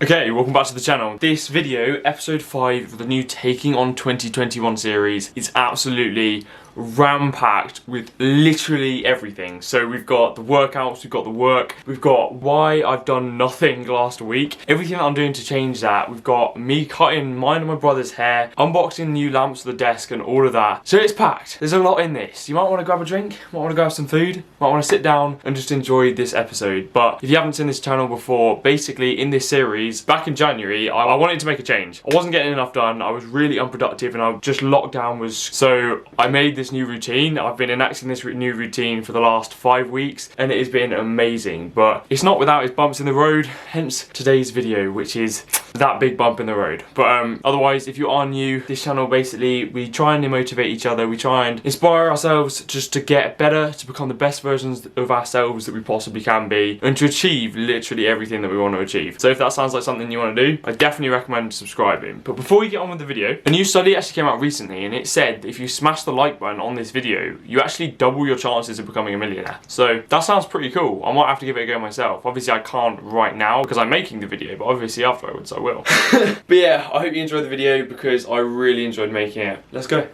Okay, welcome back to the channel. This video, episode 5 of the new Taking on 2021 series, is absolutely ram-packed with literally everything. So we've got the workouts, we've got the work, we've got why I've done nothing last week, everything that I'm doing to change that. We've got me cutting mine and my brother's hair, unboxing new lamps for the desk and all of that. So it's packed. There's a lot in this. You might want to grab a drink, might want to grab some food, might want to sit down and just enjoy this episode. But if you haven't seen this channel before, basically in this series, back in January, I wanted to make a change. I wasn't getting enough done, I was really unproductive, and I just lockdown was, so I made this new routine. I've been enacting this new routine for the last 5 weeks and it has been amazing, but it's not without its bumps in the road, hence today's video, which is that big bump in the road. But otherwise, if you are new, this channel basically, we try and motivate each other, we try and inspire ourselves just to get better, to become the best versions of ourselves that we possibly can be, and to achieve literally everything that we want to achieve. So if that sounds like something you want to do, I definitely recommend subscribing. But before we get on with the video, a new study actually came out recently and it said that if you smash the like button on this video, you actually double your chances of becoming a millionaire. So that sounds pretty cool. I might have to give it a go myself. Obviously I can't right now because I'm making the video, but obviously afterwards I will. But yeah, I hope you enjoyed the video because I really enjoyed making it. Let's go.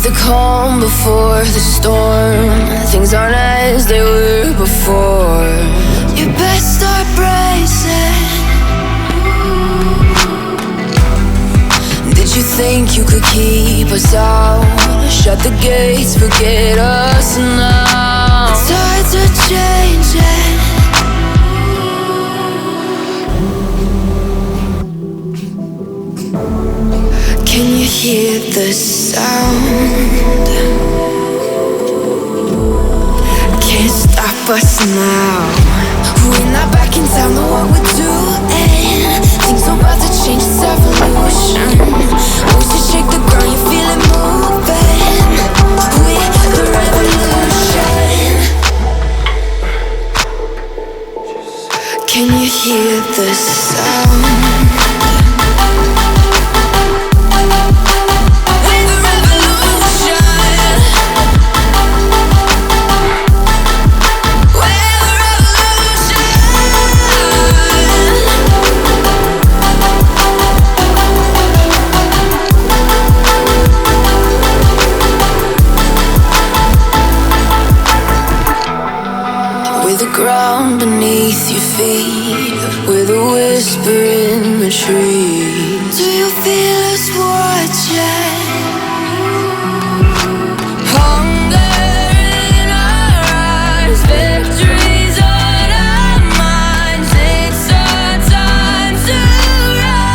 The calm before the storm. Things aren't as they were before. You best start bracing. Did you think you could keep us out? Shut the gates, forget us now. The tides are changing. Can you hear the sound? Can't stop us now. We're not back in town, know what we're doing. Things are about to change, it's evolution. Once you shake the ground, you feel it moving. We're the revolution. Can you hear the sound? Ground beneath your feet, with a whisper in the trees. Do you feel us watching? Hunger in our eyes, victories on our minds. It's our time to rise.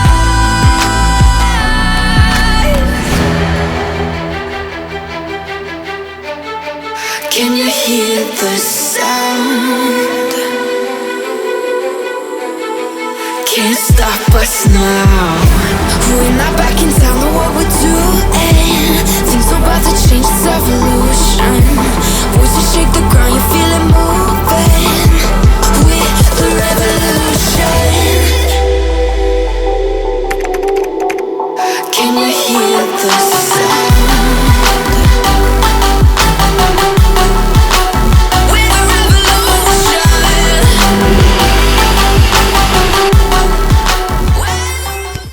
Can you hear the sound? Can't stop us now. We're not back in town, know what we're doing. Things are about to change, it's evolution. Once you shake the ground, you feel it moving. We're the revolution. Can you hear the sound?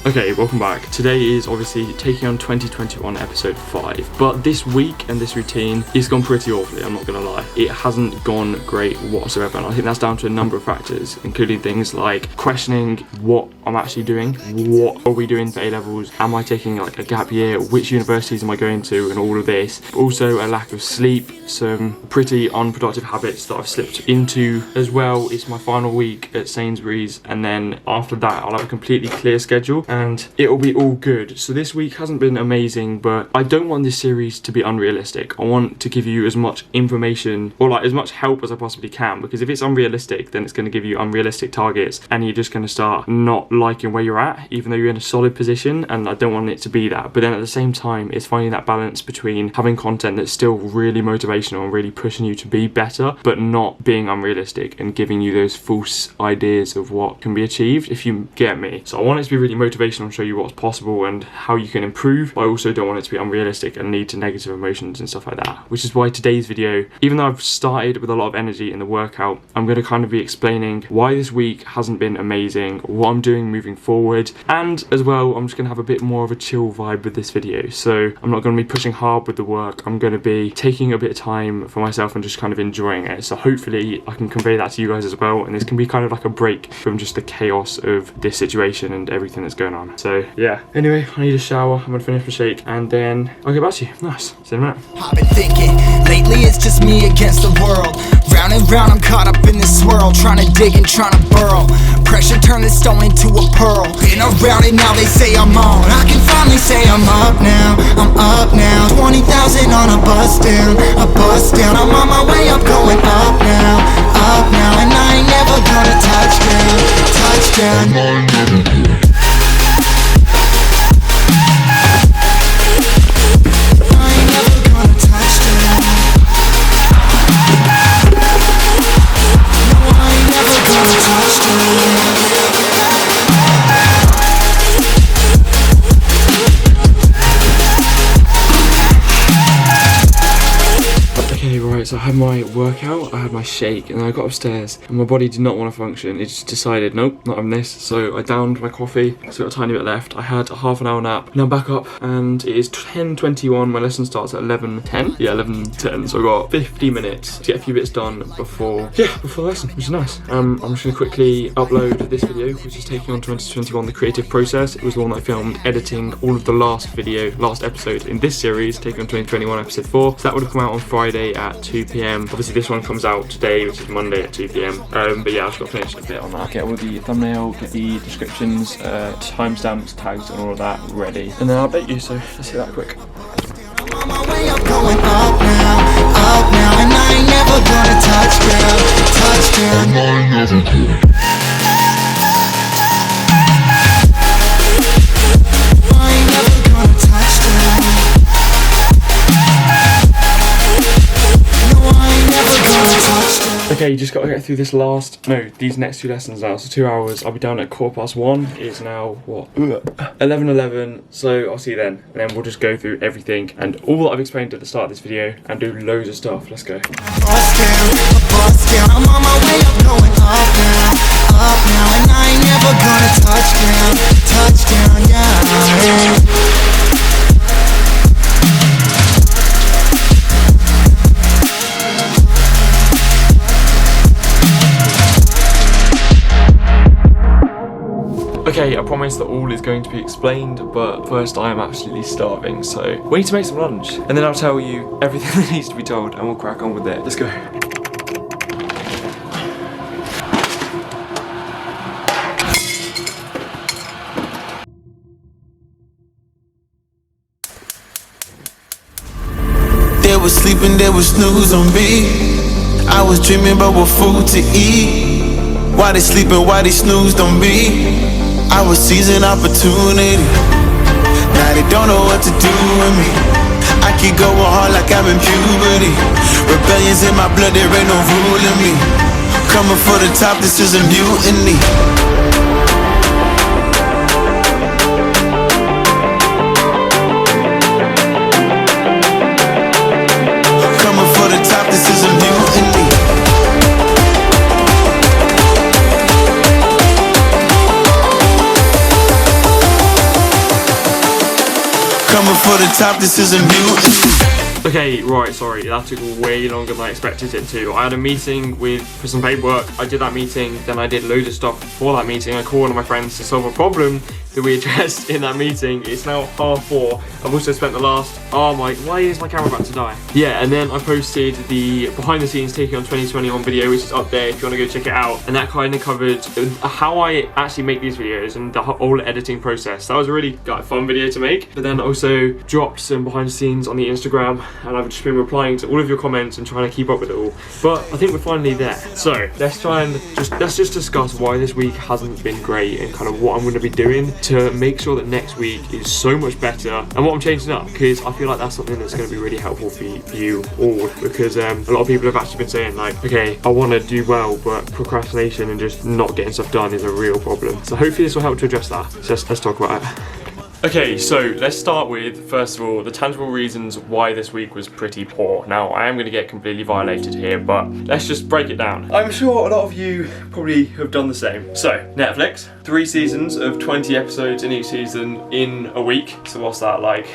Okay, welcome back. Today is obviously Taking on 2021 episode 5, but this week and this routine has gone pretty awfully, I'm not gonna lie. It hasn't gone great whatsoever, and I think that's down to a number of factors, including things like questioning what I'm actually doing, what are we doing for A-levels, am I taking like a gap year, which universities am I going to, and all of this. Also a lack of sleep, some pretty unproductive habits that I've slipped into as well. It's my final week at Sainsbury's, and then after that I'll have a completely clear schedule and it'll be all good. So this week hasn't been amazing, but I don't want this series to be unrealistic. I want to give you as much information or like as much help as I possibly can, because if it's unrealistic then it's going to give you unrealistic targets and you're just going to start not liking where you're at, even though you're in a solid position, and I don't want it to be that. But then at the same time, it's finding that balance between having content that's still really motivational and really pushing you to be better, but not being unrealistic and giving you those false ideas of what can be achieved, if you get me. So I want it to be really motivational and show you what's possible and how you can improve, but I also don't want it to be unrealistic and lead to negative emotions and stuff like that. Which is why today's video, even though I've started with a lot of energy in the workout, I'm going to kind of be explaining why this week hasn't been amazing, what I'm doing moving forward, and as well, I'm just going to have a bit more of a chill vibe with this video. So I'm not going to be pushing hard with the work, I'm going to be taking a bit of time for myself and just kind of enjoying it. So hopefully I can convey that to you guys as well, and this can be kind of like a break from just the chaos of this situation and everything that's going on. So yeah, anyway, I need a shower, I'm going to finish my shake, and then I'll get back to you. Nice, see you in a minute. I've been thinking, lately it's just me against the world. Round and round I'm caught up in this swirl, trying to dig and trying to burrow. Pressure turned this stone into a pearl. Been around it now, they say I'm on. I can finally say I'm up now, I'm up now. 20,000 on a bus down, a bus down. I'm on my way up, going up now, and I ain't never gonna touch down, touchdown. So I had my workout, I had my shake, and then I got upstairs and my body did not want to function. It just decided, nope, not having this. So I downed my coffee, so got a tiny bit left. I had a half an hour nap. Now I'm back up and it is 10:21. My lesson starts at 11:10. Yeah, 11:10. So I got 50 minutes to get a few bits done before the lesson, which is nice. I'm just gonna quickly upload this video, which is taking on 2021, the creative process. It was the one I filmed editing all of the last episode in this series, taking on 2021 episode 4. So that would have come out on Friday at 2 p.m. Obviously this one comes out today, which is Monday at 2 p.m. But yeah, I've just got to finish a bit on that. Get all the thumbnail, get the descriptions, timestamps, tags and all of that ready. And then I'll update you, so let's do that quick. I'm on my way up, going up now, and I ain't never gonna touch down. Okay, you just got to get through these next 2 lessons now. So 2 hours, I'll be down at 1:15. It's now, what, 11:11, so I'll see you then. And then we'll just go through everything and all that I've explained at the start of this video and do loads of stuff. Let's go. Bust down, I'm on my way up, going up now, and I ain't never gonna touch down, yeah. Okay, I promise that all is going to be explained, but first I am absolutely starving, so we need to make some lunch. And then I'll tell you everything that needs to be told and we'll crack on with it. Let's go. They was sleeping, they was snooze on me. I was dreaming about what food to eat. Why they sleeping, why they snoozed on me? I was seizing opportunity. Now they don't know what to do with me. I keep going hard like I'm in puberty. Rebellion's in my blood, there ain't no ruling me. Coming for the top, this is a mutiny. Coming for the top, this is a mutiny. Coming for the top, this is a mutant. Okay, right, sorry, that took way longer than I expected it to. I had a meeting for some paperwork. I did that meeting, then I did loads of stuff for that meeting. I called one of my friends to solve a problem that we addressed in that meeting. It's now 4:30. I've also spent the last, why is my camera about to die? Yeah, and then I posted the behind the scenes taking on 2021 video, which is up there if you want to go check it out. And that kind of covered how I actually make these videos and the whole editing process. That was a really fun video to make. But then also dropped some behind the scenes on the Instagram and I've just been replying to all of your comments and trying to keep up with it all. But I think we're finally there. So let's just discuss why this week hasn't been great and kind of what I'm going to be doing to make sure that next week is so much better and what I'm changing up, because I feel like that's something that's going to be really helpful for you all, because a lot of people have actually been saying like, okay, I want to do well, but procrastination and just not getting stuff done is a real problem. So hopefully this will help to address that. So let's talk about it. Okay, so let's start with, first of all, the tangible reasons why this week was pretty poor. Now, I am going to get completely violated here, but let's just break it down. I'm sure a lot of you probably have done the same. So, Netflix, 3 seasons of 20 episodes in each season in a week. So what's that, like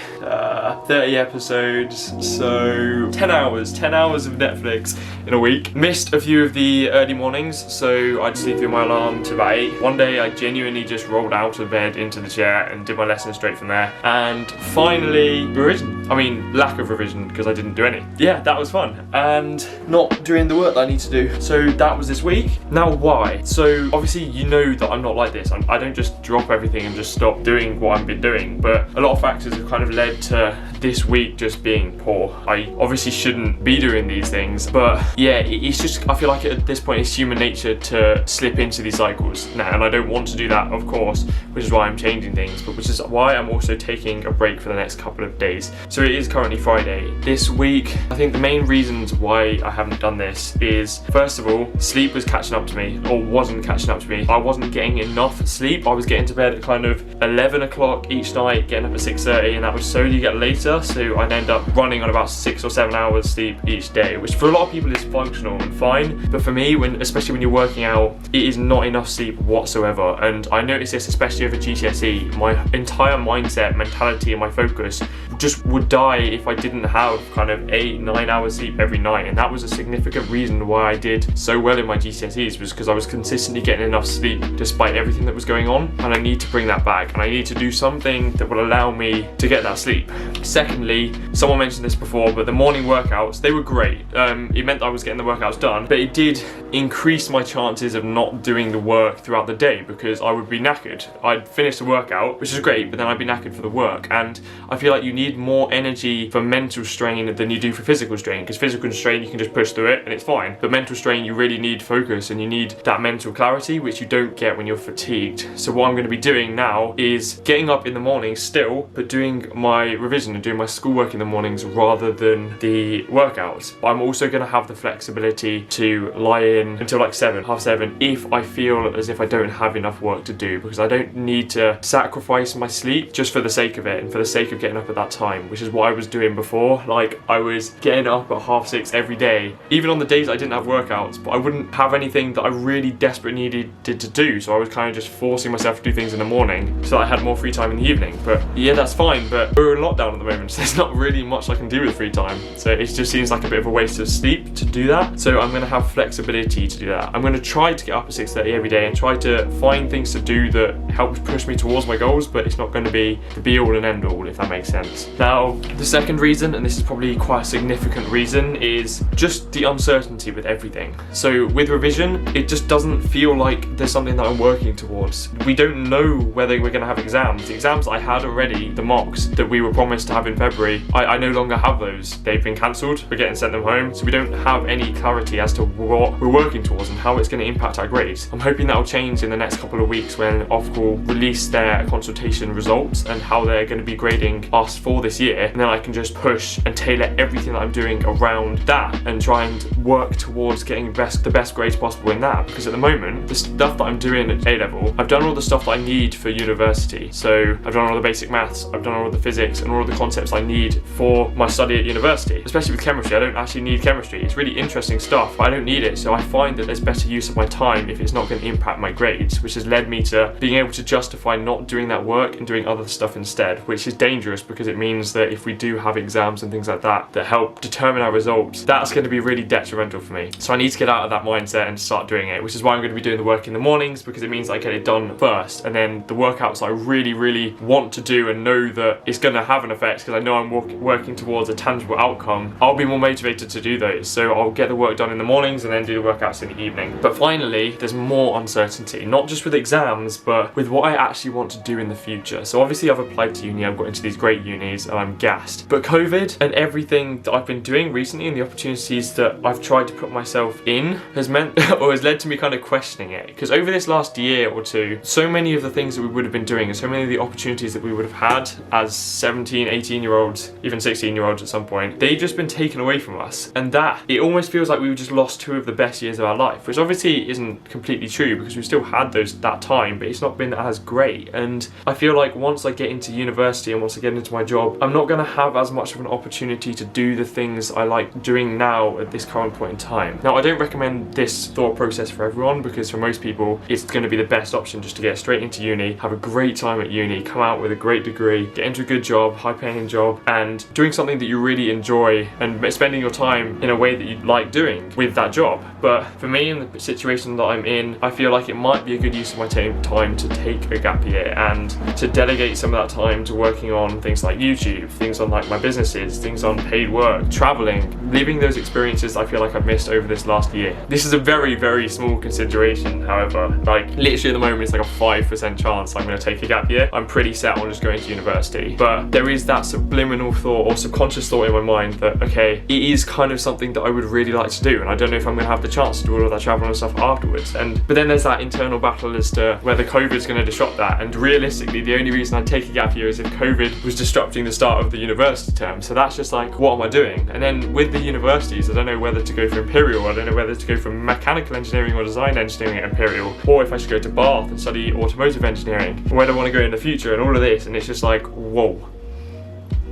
30 episodes, so 10 hours of Netflix in a week. Missed a few of the early mornings, so I'd sleep through my alarm to about 8. One day I genuinely just rolled out of bed into the chair and did my lesson straight from there. And finally, revision. I mean, lack of revision, because I didn't do any. Yeah, that was fun. And not doing the work that I need to do. So that was this week. Now why? So obviously you know that I'm not like this. I don't just drop everything and just stop doing what I've been doing, but a lot of factors have kind of led to this week just being poor. I obviously shouldn't be doing these things, but yeah, it's just, I feel like at this point it's human nature to slip into these cycles now, and I don't want to do that, of course, which is why I'm changing things, but which is why I'm also taking a break for the next couple of days. So it is currently Friday. This week, I think the main reasons why I haven't done this is, first of all, sleep was catching up to me, or wasn't catching up to me. I wasn't getting enough sleep. I was getting to bed at kind of 11 o'clock each night, getting up at 6:30, and that would slowly get later, so I'd end up running on about 6 or 7 hours sleep each day, which for a lot of people is functional and fine, but for me, especially when you're working out, it is not enough sleep whatsoever. And I noticed this especially over GCSE. My entire mindset, mentality, and my focus just would die if I didn't have kind of 8-9 hours sleep every night, and that was a significant reason why I did so well in my GCSEs, was because I was consistently getting enough sleep despite everything that was going on, and I need to bring that back, and I need to do something that will allow me to get that sleep. Secondly, someone mentioned this before, but the morning workouts, they were great. It meant I was getting the workouts done, but it did increase my chances of not doing the work throughout the day, because I would be knackered. I'd finish the workout, which is great, but then I'd be knackered for the work, and I feel like you need more energy for mental strain than you do for physical strain, because physical strain you can just push through it and it's fine, but mental strain you really need focus and you need that mental clarity, which you don't get when you're fatigued. So what I'm going to be doing now is getting up in the morning still, but doing my revision and doing my schoolwork in the mornings rather than the workouts. But I'm also going to have the flexibility to lie in until like 7, half 7, if I feel as if I don't have enough work to do, because I don't need to sacrifice my sleep just for the sake of it and for the sake of getting up at that time, which is what I was doing before. Like, I was getting up at 6:30 every day, even on the days I didn't have workouts, but I wouldn't have anything that I really desperately needed to do, so I was kind of just forcing myself to do things in the morning so that I had more free time in the evening. But yeah, that's fine, but we're in lockdown at the moment, so there's not really much I can do with free time, so it just seems like a bit of a waste of sleep to do that. So I'm going to have flexibility to do that. I'm going to try to get up at 6:30 every day and try to find things to do that helps push me towards my goals, but it's not going to be the be all and end all, if that makes sense. Now, the second reason, and this is probably quite a significant reason, is just the uncertainty with everything. So with revision, it just doesn't feel like there's something that I'm working towards. We don't know whether we're going to have exams. The exams I had already, the mocks that we were promised to have in February, I no longer have those. They've been cancelled. We're getting sent them home, so we don't have any clarity as to what we're working towards and how it's going to impact our grades. I'm hoping that will change in the next couple of weeks when Ofqual release their consultation results and how they're going to be grading us for this year, and then I can just push and tailor everything that I'm doing around that and try and work towards getting the best grades possible in that, because at the moment, the stuff that I'm doing at A-level, I've done all the stuff that I need for university. So I've done all the basic maths, I've done all the physics and all of the concepts I need for my study at university. Especially with chemistry, I don't actually need chemistry. It's really interesting stuff, but I don't need it, so I find that there's better use of my time if it's not going to impact my grades, which has led me to being able to justify not doing that work and doing other stuff instead, which is dangerous because it means that if we do have exams and things like that help determine our results, that's going to be really detrimental for me. So I need to get out of that mindset and start doing it, which is why I'm going to be doing the work in the mornings, because it means I get it done first, and then the workouts I really want to do and know that it's going to have an effect because I know I'm working towards a tangible outcome, I'll be more motivated to do those. So I'll get the work done in the mornings and then do the workouts in the evening. But finally, there's more uncertainty, not just with exams, but with what I actually want to do in the future. So obviously I've applied to uni, I've got into these great unis, companies and I'm gassed. But COVID and everything that I've been doing recently and the opportunities that I've tried to put myself in has meant or has led to me kind of questioning it. Because over this last year or two, so many of the things that we would have been doing and so many of the opportunities that we would have had as 17, 18-year-olds, even 16-year-olds at some point, they've just been taken away from us. And that, it almost feels like we've just lost 2 of the best years of our life, which obviously isn't completely true because we've still had that time, but it's not been as great. And I feel like once I get into university and once I get into my job, I'm not going to have as much of an opportunity to do the things I like doing now at this current point in time. Now, I don't recommend this thought process for everyone because for most people, it's going to be the best option just to get straight into uni, have a great time at uni, come out with a great degree, get into a good job, high-paying job, and doing something that you really enjoy and spending your time in a way that you like doing with that job. But for me, in the situation that I'm in, I feel like it might be a good use of my time to take a gap year and to delegate some of that time to working on things like YouTube, things on like my businesses, things on paid work, traveling, living those experiences I feel like I've missed over this last year. This is a very, very small consideration, however. Like, literally at the moment, it's like a 5% chance I'm going to take a gap year. I'm pretty set on just going to university. But there is that subliminal thought or subconscious thought in my mind that, okay, it is kind of something that I would really like to do, and I don't know if I'm going to have the chance to do all of that travel and stuff afterwards. But then there's that internal battle as to whether COVID's going to disrupt that. And realistically, the only reason I'd take a gap year is if COVID was disrupting the start of the university term. So that's just like, what am I doing? And then with the universities, I don't know whether to go for Imperial, I don't know whether to go for mechanical engineering or design engineering at Imperial, or if I should go to Bath and study automotive engineering, or where do I want to go in the future and all of this. And it's just like, whoa.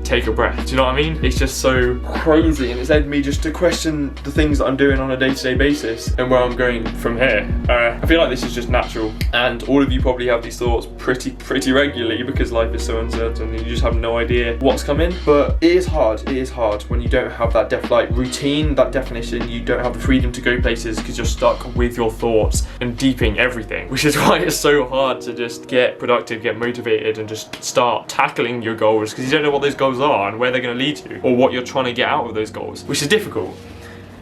Take a breath. Do you know what I mean? It's just so crazy, and it's led me just to question the things that I'm doing on a day-to-day basis and where I'm going from here. I feel like this is just natural, and all of you probably have these thoughts pretty regularly because life is so uncertain and you just have no idea what's coming. But it is hard. It is hard when you don't have that routine, that definition. You don't have the freedom to go places because you're stuck with your thoughts and deeping everything, which is why it's so hard to just get productive, get motivated, and just start tackling your goals because you don't know what those goals are and where they're going to lead to or what you're trying to get out of those goals, which is difficult.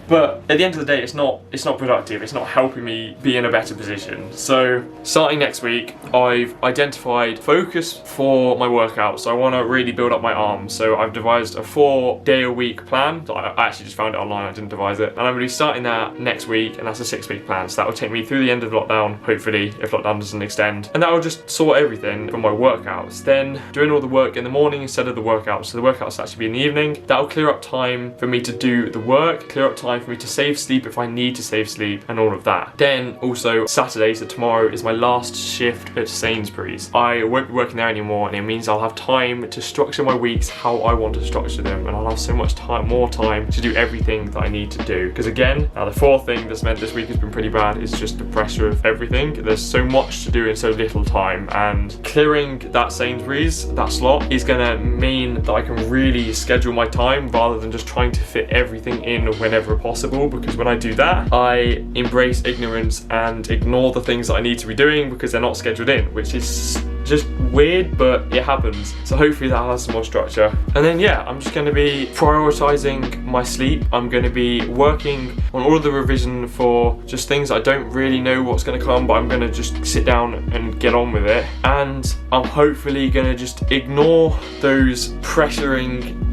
But at the end of the day, it's not productive. It's not helping me be in a better position. So starting next week, I've identified focus for my workouts. So I want to really build up my arms. So I've devised a 4-day-a-week plan. I actually just found it online. I didn't devise it. And I'm going to be starting that next week, and that's a 6-week plan. So that will take me through the end of lockdown, hopefully, if lockdown doesn't extend. And that will just sort everything for my workouts. Then doing all the work in the morning instead of the workouts. So the workouts actually be in the evening. That will clear up time for me to do the work, clear up time for me to save sleep if I need to save sleep, and all of that. Then also Saturday, so tomorrow, is my last shift at Sainsbury's. I won't be working there anymore, and it means I'll have time to structure my weeks how I want to structure them, and I'll have so much more time to do everything that I need to do. Because again, now the 4th thing that's meant this week has been pretty bad is just the pressure of everything. There's so much to do in so little time, and clearing that Sainsbury's, that slot, is gonna mean that I can really schedule my time rather than just trying to fit everything in whenever possible. Because when I do that, I embrace ignorance and ignore the things that I need to be doing because they're not scheduled in, which is just weird, but it happens. So hopefully that has some more structure. And then yeah, I'm just going to be prioritizing my sleep. I'm going to be working on all of the revision for just things I don't really know what's going to come, but I'm going to just sit down and get on with it. And I'm hopefully going to just ignore those pressuring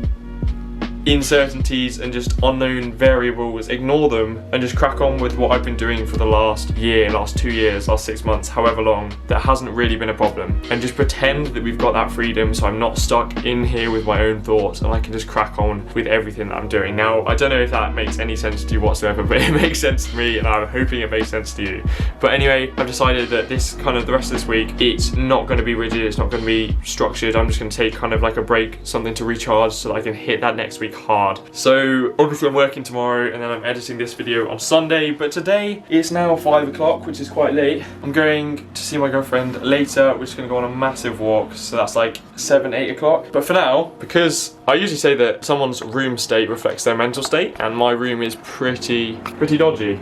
uncertainties and just unknown variables, ignore them and just crack on with what I've been doing for the last year, last 2 years, last 6 months, however long. That hasn't really been a problem, and just pretend that we've got that freedom so I'm not stuck in here with my own thoughts and I can just crack on with everything that I'm doing. Now, I don't know if that makes any sense to you whatsoever, but it makes sense to me and I'm hoping it makes sense to you. But anyway, I've decided that the rest of this week, it's not going to be rigid, it's not going to be structured. I'm just going to take kind of like a break, something to recharge so that I can hit that next week hard. So obviously I'm working tomorrow and then I'm editing this video on Sunday, but today it's now 5 o'clock, which is quite late. I'm going to see my girlfriend later. We're just going to go on a massive walk, so that's like 7-8 o'clock. But for now, because I usually say that someone's room state reflects their mental state, and my room is pretty dodgy.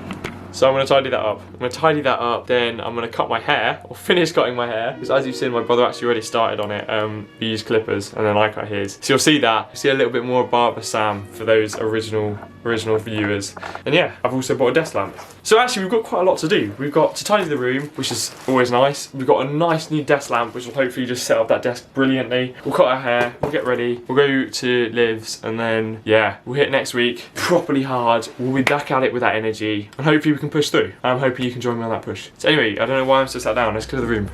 So I'm going to tidy that up. I'm going to tidy that up, then I'm going to cut my hair, or finish cutting my hair, because as you've seen, my brother actually already started on it. We used clippers, and then I cut his. So you'll see that. You'll see a little bit more of Barber Sam for those original viewers. And yeah, I've also bought a desk lamp. So actually we've got quite a lot to do. We've got to tidy the room, which is always nice. We've got a nice new desk lamp, which will hopefully just set up that desk brilliantly. We'll cut our hair, we'll get ready, we'll go to Liv's, and then, yeah, we'll hit next week properly hard. We'll be back at it with that energy, and hopefully we can push through. I'm hoping you can join me on that push. So anyway, I don't know why I'm still sat down. Let's clear the room.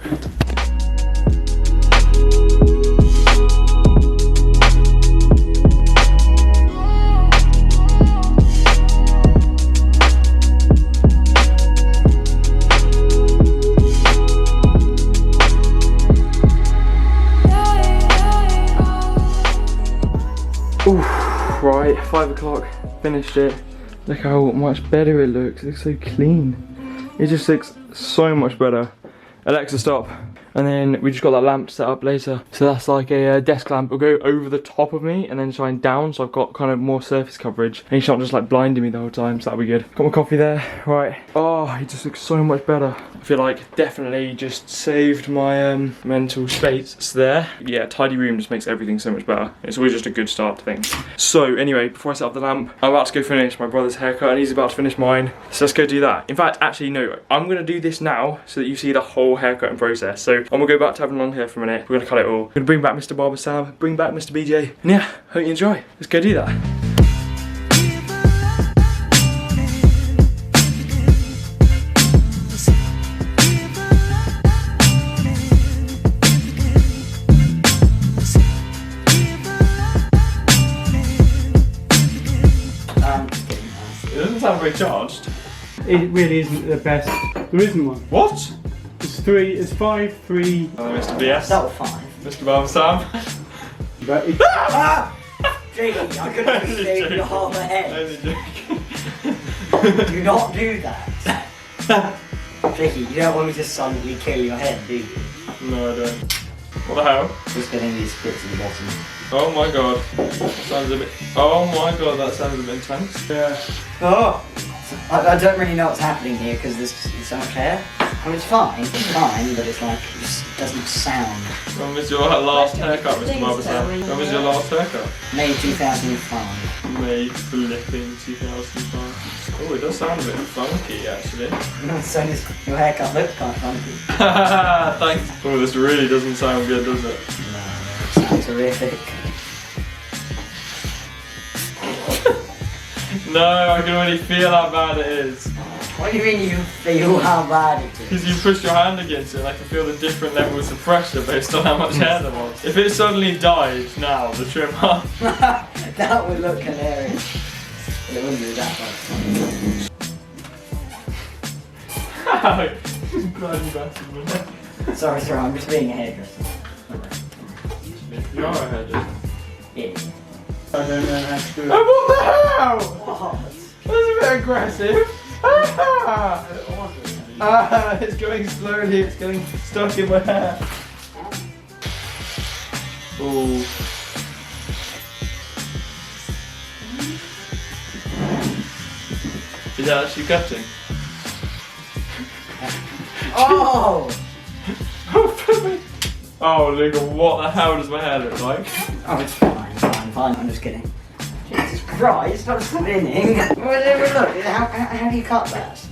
Right, 5 o'clock, finished it. Look how much better it looks. It looks so clean. It just looks so much better. Alexa, stop. And then we just got that lamp set up later. So that's like a desk lamp. It'll go over the top of me and then shine down, so I've got kind of more surface coverage. And he's not just like blinding me the whole time, so that'll be good. Got my coffee there, right. Oh, it just looks so much better. I feel like definitely just saved my mental space there. Yeah, tidy room just makes everything so much better. It's always just a good start to things. So anyway, before I set up the lamp, I'm about to go finish my brother's haircut and he's about to finish mine. So let's go do that. In fact, actually no, I'm gonna do this now so that you see the whole haircutting process. So I'm gonna go back to having long hair for a minute. We're gonna cut it all. We're gonna bring back Mr. Barber Sam, bring back Mr. BJ. And yeah, hope you enjoy. Let's go do that. It doesn't sound very charged. It really isn't the best. There isn't one. What? It's 5, 3. Mr. BS. That was 5. Mr. Barber Sam. But it, Jake, I couldn't save your half a head. Only joking. Do not do that. Jakey, you don't want me to suddenly kill your head, do you? No, I don't. What the hell? Just getting these bits at the bottom. Oh my god. That sounds a bit. Oh my god, that sounds a bit intense. yeah. Oh! I don't really know what's happening here because there's so much hair. I mean, it's fine, but it's like, it just doesn't sound. When was your last haircut, Mr. Barber Sam? When was your last haircut? May 2005. May flipping 2005. Oh, it does sound a bit funky actually. So does your haircut look kind of funky. Thanks. Oh, this really doesn't sound good, does it? No, it sounds horrific. No, I can already feel how bad it is. What do you mean you can feel how bad it is? Because you push your hand against it and I can feel the different levels of pressure based on how much hair there was. If it suddenly died now, the trimmer. That would look hilarious. But it wouldn't be that bad. Glad you battered me. Sorry, I'm just being a hairdresser. You are a hairdresser. Yeah. I don't know how to do it. Oh, what the hell? What? That's a bit aggressive. It's going slowly, it's getting stuck in my hair. Ooh. Is that actually cutting? Oh! Oh, Luca, what the hell does my hair look like? Oh, it's fine. I'm just kidding. Jesus Christ, stop spinning. Look, how do you cut that?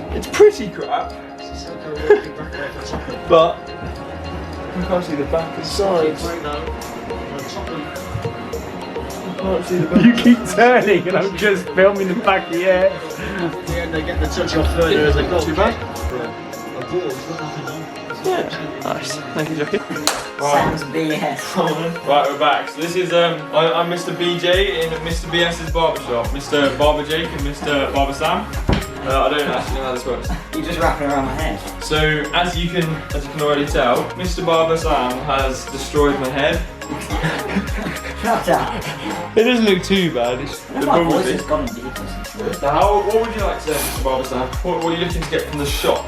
It's pretty crap, but I can't see the back and sides. I can't see the back. You keep turning and I'm just filming the back of the hair. Yeah, they get the touch off further as they go. Too bad? Yeah. Nice. Thank you, Jackie. Sam's BS. Right, we're back. So this is I'm Mr. BJ in Mr. BS's barbershop. Mr. Barber Jake and Mr. Barber Sam. I don't actually know how this works. You just wrap it around my head. So as you can already tell, Mr. Barber Sam has destroyed my head. Shut up. It doesn't look too bad. It's the My bubble voice thing. has gone deep. Now, what would you like to say, Mr. Barber Sam? What are you looking to get from the shop?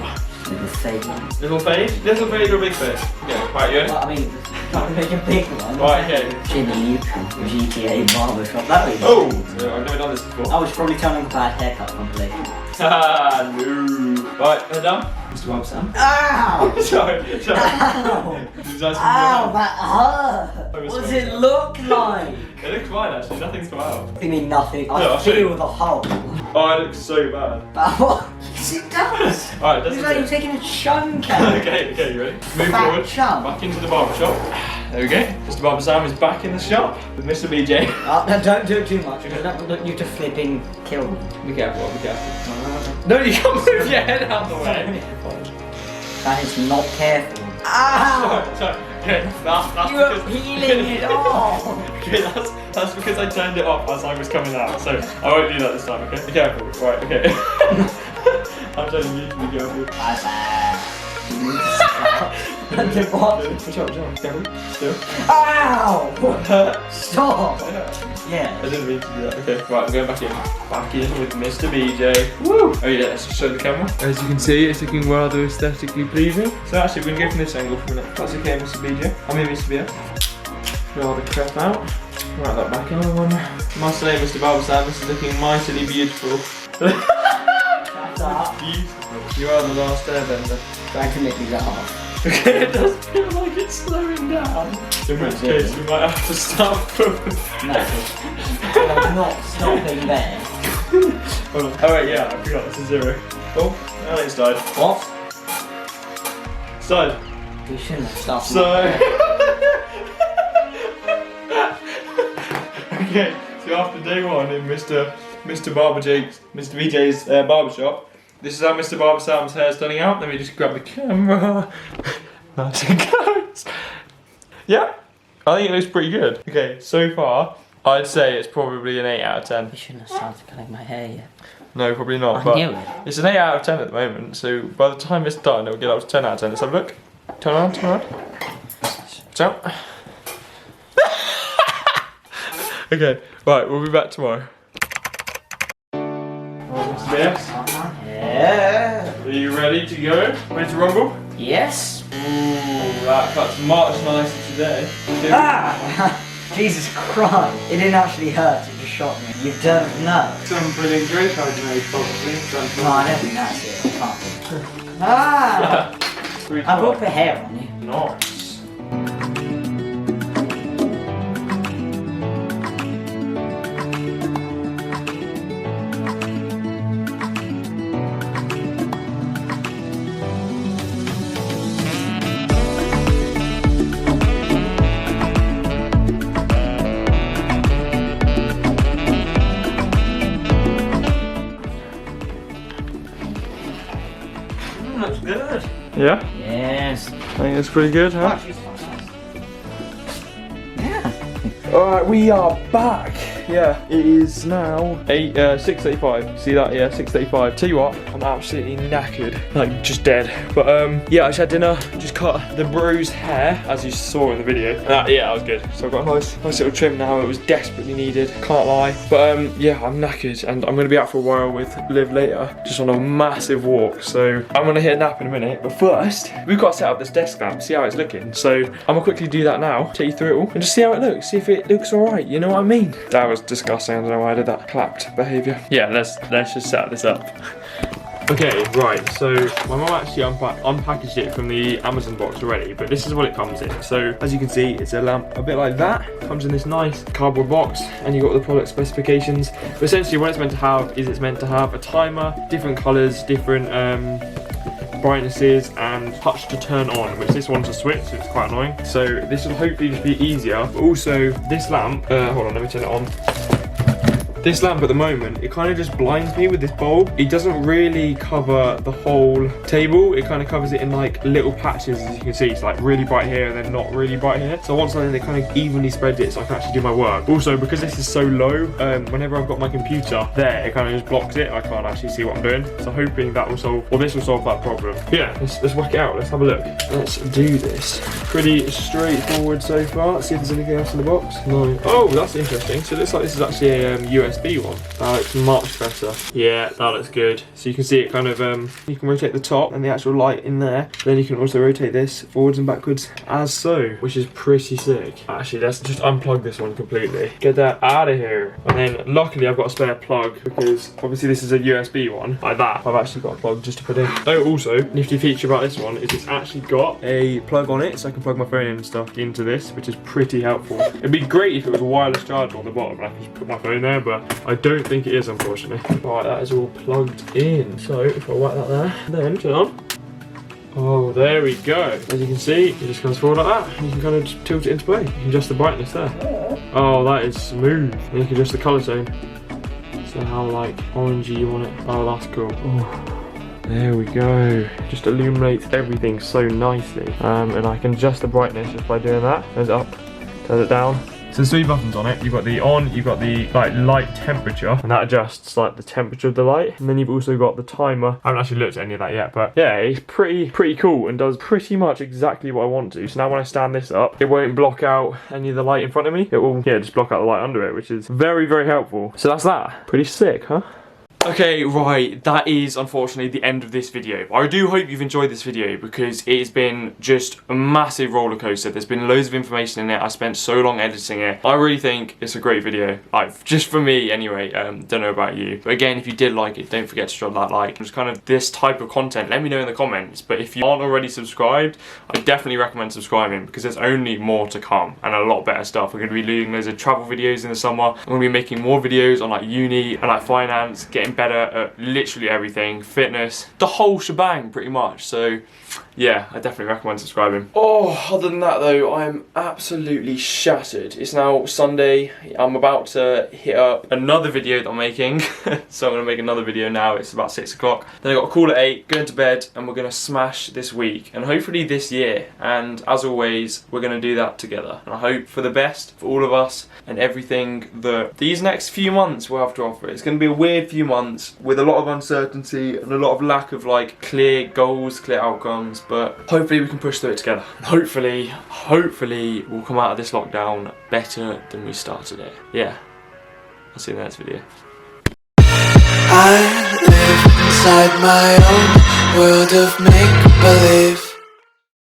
Little fade one. Little fade? Little fade or a big fade? Yeah, right, you ready? Well, I mean, not make a big one. Right, okay. Jimmy Neutron from GTA Barbershop. That would be Oh! Yeah, I've never done this before. I was probably telling a bad haircut compilation. Ah, no. Right, head down. Mr. Barber Sam. Ow! Sorry. Ow! Did you guys Ow, that hurt! Oh, What sorry. does it look like? It looks fine actually, nothing's come out. What do you mean nothing? No, I I'll show feel you. the hole. Oh, it looks so bad. What? Yes, it does. Alright, It's that's like you're it. taking a chunk out. Okay, you ready? Move Fat forward, chump. back into the barber shop. There we go. Mr. Barber Sam is back in the shop with Mr. BJ. Oh, no, don't do it too much. I don't want you to flipping kill me. Be careful, be careful. No, you can't move your head out of the way. That is not careful. Ow! Sorry. Okay, that's You are because... peeling it off. Okay, that's because I turned it off as I was coming out, so I won't do that this time, okay? Be careful, right, okay. I'm telling you to be careful. What? Chill, careful, still. Ow! Stop! Yeah. I didn't mean to do that. Okay, right, I'm going back in. Back in with Mr. BJ. Woo! Oh yeah, let's just show the camera. As you can see, it's looking rather aesthetically pleasing. So actually, we're going to go from this angle for a minute. That's okay, Mr. BJ. I mean, Mr. BJ. Draw the crap out. Right, that back in one. I must say, Mr. Barber Sam, this is looking mightily beautiful. Shut up. Beautiful. You are the last airbender. Trying to make me laugh. Okay, it does feel like it's slowing down. In which case, we might have to stop from... No. I'm not stopping there. Oh wait, yeah, I forgot, it's a 0. Oh, and it's died. What? It's died. We shouldn't have started. So... Okay, so after day 1 in Mr. BJ's barbershop, this is how Mr. Barber Sam's hair's turning out. Let me just grab the camera. Nice and close. Yeah, I think it looks pretty good. Okay, so far, I'd say it's probably an 8 out of 10. We shouldn't have started cutting my hair yet. No, probably not. I but knew it. It's an 8 out of 10 at the moment, so by the time it's done, it'll get up to 10 out of 10. Let's have a look. Turn around. So. Okay, right, we'll be back tomorrow. Mr. BS, Yeah. are you ready to go? Ready to rumble? Yes. Ooh, that cuts much nicer today. Ah! Jesus Christ. It didn't actually hurt, it just shot me. You don't know. Some brilliant drink I've made, probably. No, I don't think that's it. It can't be. Ah! I will put hair on you. Nice. Looks good. Yeah? Yes. I think it's pretty good, huh? Oh, she's fine. Yeah. Alright, we are back. Yeah, it is now 6:35. See that? Yeah, 6:35. Tell you what, I'm absolutely knackered, like just dead. But yeah, I just had dinner, just cut the bro's hair, as you saw in the video. And yeah, that was good. So I've got a nice little trim now. It was desperately needed, can't lie. But yeah, I'm knackered, and I'm gonna be out for a while with Liv later, just on a massive walk. So I'm gonna hit a nap in a minute. But first, we've got to set up this desk lamp, see how it's looking. So I'm gonna quickly do that now, take you through it all, and just see how it looks. See if it looks alright. You know what I mean? That was disgusting. I don't know why I did that. Clapped behaviour. Yeah, let's just set this up. Okay, right, so my mum actually unpackaged it from the Amazon box already, but this is what it comes in. So as you can see, it's a lamp a bit like that. Comes in this nice cardboard box, and you've got the product specifications. But essentially what it's meant to have is it's meant to have a timer, different colours, different brightnesses, and touch to turn on, which this one's a switch, so it's quite annoying. So this will hopefully just be easier. But also this lamp, hold on, let me turn it on. This lamp at the moment, it kind of just blinds me with this bulb. It doesn't really cover the whole table. It kind of covers it in like little patches, as you can see. It's like really bright here and then not really bright here. So I want something that kind of evenly spreads it so I can actually do my work. Also, because this is so low, whenever I've got my computer there, it kind of just blocks it. I can't actually see what I'm doing. So hoping that will solve, or this will solve that problem. Yeah, let's work it out. Let's have a look. Let's do this. Pretty straightforward so far. Let's see if there's anything else in the box. No. Oh, that's interesting. So it looks like this is actually a USB one. That looks much better. Yeah, that looks good. So you can see it kind of, you can rotate the top and the actual light in there. Then you can also rotate this forwards and backwards as so, which is pretty sick. Actually, let's just unplug this one completely. Get that out of here. And then luckily I've got a spare plug because obviously this is a USB one. Like that, I've actually got a plug just to put in. Oh, also, nifty feature about this one is it's actually got a plug on it, so I can plug my phone in and stuff into this, which is pretty helpful. It'd be great if it was a wireless charger on the bottom and I could just put my phone there, but I don't think it is, unfortunately. Right, that is all plugged in. So if I whack that there, then turn on. Oh, there we go. As you can see, it just comes forward like that. And you can kind of just tilt it into play. You can adjust the brightness there. Oh, that is smooth. And you can adjust the colour tone. So how like orangey you want it. Oh, that's cool. Oh, there we go. Just illuminates everything so nicely. And I can adjust the brightness just by doing that. Turns it up, turns it down. So there's 3 buttons on it. You've got the on, you've got the like light temperature, and that adjusts like the temperature of the light. And then you've also got the timer. I haven't actually looked at any of that yet, but yeah, it's pretty cool and does pretty much exactly what I want to. So now when I stand this up, it won't block out any of the light in front of me. It will, yeah, just block out the light under it, which is very helpful. So that's that. Pretty sick, huh? Okay, right, that is unfortunately the end of this video. I do hope you've enjoyed this video because it has been just a massive roller coaster. There's been loads of information in it. I spent so long editing it. I really think it's a great video, like just for me anyway. Don't know about you, but again, if you did like it, don't forget to drop that like. It's kind of this type of content, let me know in the comments. But if you aren't already subscribed, I definitely recommend subscribing because there's only more to come and a lot better stuff. We're going to be doing loads of travel videos in the summer. I'm going to be making more videos on like uni and like finance, getting better at literally everything, fitness, the whole shebang pretty much. So yeah, I definitely recommend subscribing. Oh, other than that though, I'm absolutely shattered. It's now Sunday. I'm about to hit up another video that I'm making. So I'm gonna make another video now. It's about 6 o'clock. Then I got a call at 8, going to bed, and we're gonna smash this week and hopefully this year. And as always, we're gonna do that together. And I hope for the best for all of us and everything that these next few months will have to offer. It's gonna be a weird few months with a lot of uncertainty and a lot of lack of like clear goals, clear outcomes, but hopefully we can push through it together. Hopefully we'll come out of this lockdown better than we started it. Yeah, I'll see you in the next video. I live inside my own world of make-believe.